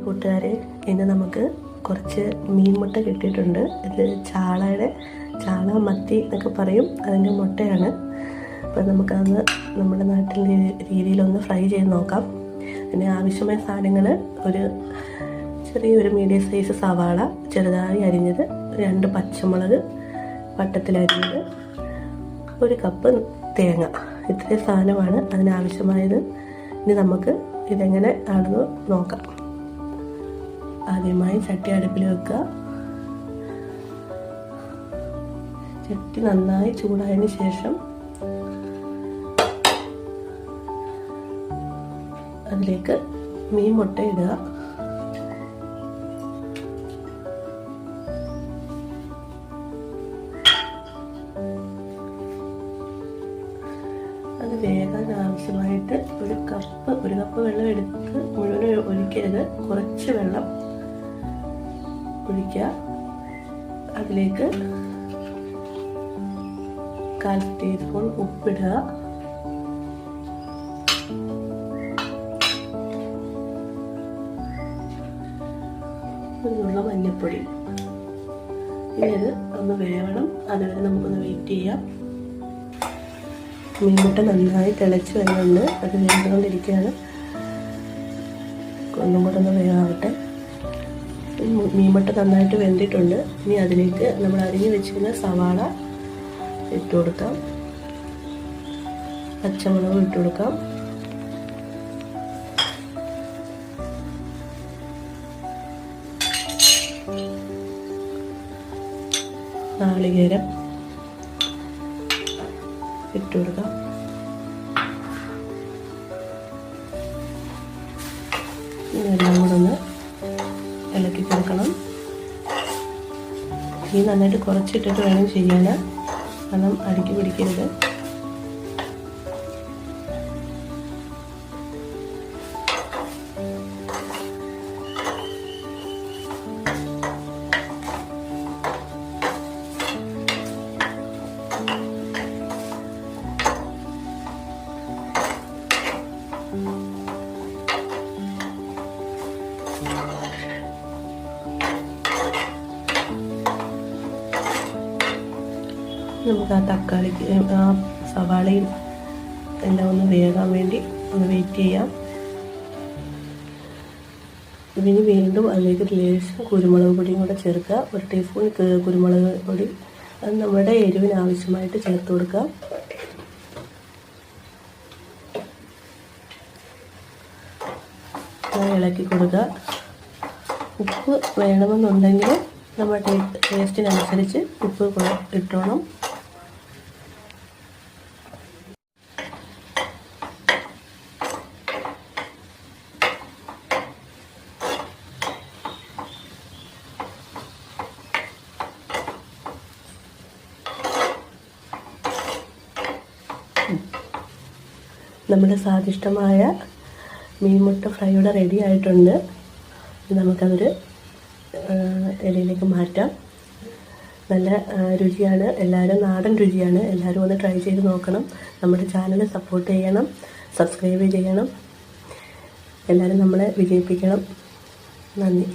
കൂട്ടുകാരെ, ഇന്ന് നമുക്ക് കുറച്ച് മീൻ മുട്ട കിട്ടിയിട്ടുണ്ട്. ഇത് ചാള മത്തി എന്നൊക്കെ പറയും, അതിൻ്റെ മുട്ടയാണ്. അപ്പോൾ നമുക്കത് നമ്മുടെ നാട്ടിലെ രീതിയിലൊന്ന് ഫ്രൈ ചെയ്ത് നോക്കാം. അതിന് ആവശ്യമായ സാധനങ്ങൾ: ഒരു ചെറിയൊരു മീഡിയം സൈസ് സവാള ചെറുതായി അരിഞ്ഞത്, 2 പച്ചമുളക് വട്ടത്തിലരിഞ്ഞത്, 1 കപ്പ് തേങ്ങ. ഇത്രയും സാധനമാണ് അതിനാവശ്യമായത്. ഇനി നമുക്ക് ഇതെങ്ങനെ ആണെന്ന് നോക്കാം. ആദ്യമായി ചട്ടി അടുപ്പിൽ വെക്കുക. ചട്ടി നന്നായി ചൂടായതിന് ശേഷം അതിലേക്ക് മീൻ മുട്ട ഇടുക. അത് വേകാൻ ആവശ്യമായിട്ട് ഒരു കപ്പ് വെള്ളം എടുത്ത് മുഴുവൻ ഒഴിക്കരുത്, കുറച്ച് വെള്ളം ഒഴിക്കുക. അതിലേക്ക് 1/4 ടീസ്പൂൺ ഉപ്പിടുക. ഒരു മഞ്ഞൾപ്പൊടി. ഇനി അത് ഒന്ന് വേവണം, അതുവരെ നമുക്കൊന്ന് വെയിറ്റ് ചെയ്യാം. മീൻമുട്ട നന്നായി തിളച്ച് വരുന്നുണ്ട്, അത് വെന്തുകൊണ്ടിരിക്കുകയാണ്. ഒന്നും കൂടെ ഒന്ന് വേവാവട്ടെ. മീൻമുട്ട നന്നായിട്ട് വെന്തിട്ടുണ്ട്. ഇനി അതിലേക്ക് നമ്മൾ അരിഞ്ഞു വെച്ചിരുന്ന സവാള ഇട്ട് കൊടുക്കാം, പച്ചമുളക് ഇട്ട് കൊടുക്കാം, നാളികേരം ഇട്ട് കൊടുക്കാം. ഇതെല്ലാം കൂടെ ഒന്ന് ഇളക്കി കൊടുക്കണം. ഈ നന്നായിട്ട് കുറച്ചിട്ടിട്ട് വേണം ചെയ്യാൻ, കാരണം അടുക്കി പിടിക്കരുത്. നമുക്ക് ആ തക്കാളിക്ക് ആ സവാളയും എല്ലാം ഒന്ന് വേകാൻ വേണ്ടി ഒന്ന് വെയിറ്റ് ചെയ്യാം. ഇനി വീണ്ടും അതിലേക്ക് ലേശം കുരുമുളക് പൊടിയും കൂടെ ചേർക്കുക. 1 ടീസ്പൂൺ കുരുമുളക് പൊടി, അത് നമ്മുടെ എരിവിന് ആവശ്യമായിട്ട് ചേർത്ത് കൊടുക്കാം. ഇളക്കി കൊടുക്കുക. ഉപ്പ് വേണമെന്നുണ്ടെങ്കിൽ നമ്മുടെ ടേസ്റ്റിനനുസരിച്ച് ഉപ്പ് ഇട്ടോണം. നമ്മുടെ സ്വാദിഷ്ടമായ മീൻമുട്ട ഫ്രൈ ഇവിടെ റെഡി ആയിട്ടുണ്ട്. നമുക്കതൊരു ഇലയിലേക്ക് മാറ്റാം. നല്ല രുചിയാണ്, എല്ലാവരും നാടൻ രുചിയാണ്. എല്ലാവരും ഒന്ന് ട്രൈ ചെയ്ത് നോക്കണം. നമ്മുടെ ചാനൽ സപ്പോർട്ട് ചെയ്യണം, സബ്സ്ക്രൈബ് ചെയ്യണം. എല്ലാവരും നമ്മളെ വിജയിപ്പിക്കണം. നന്ദി.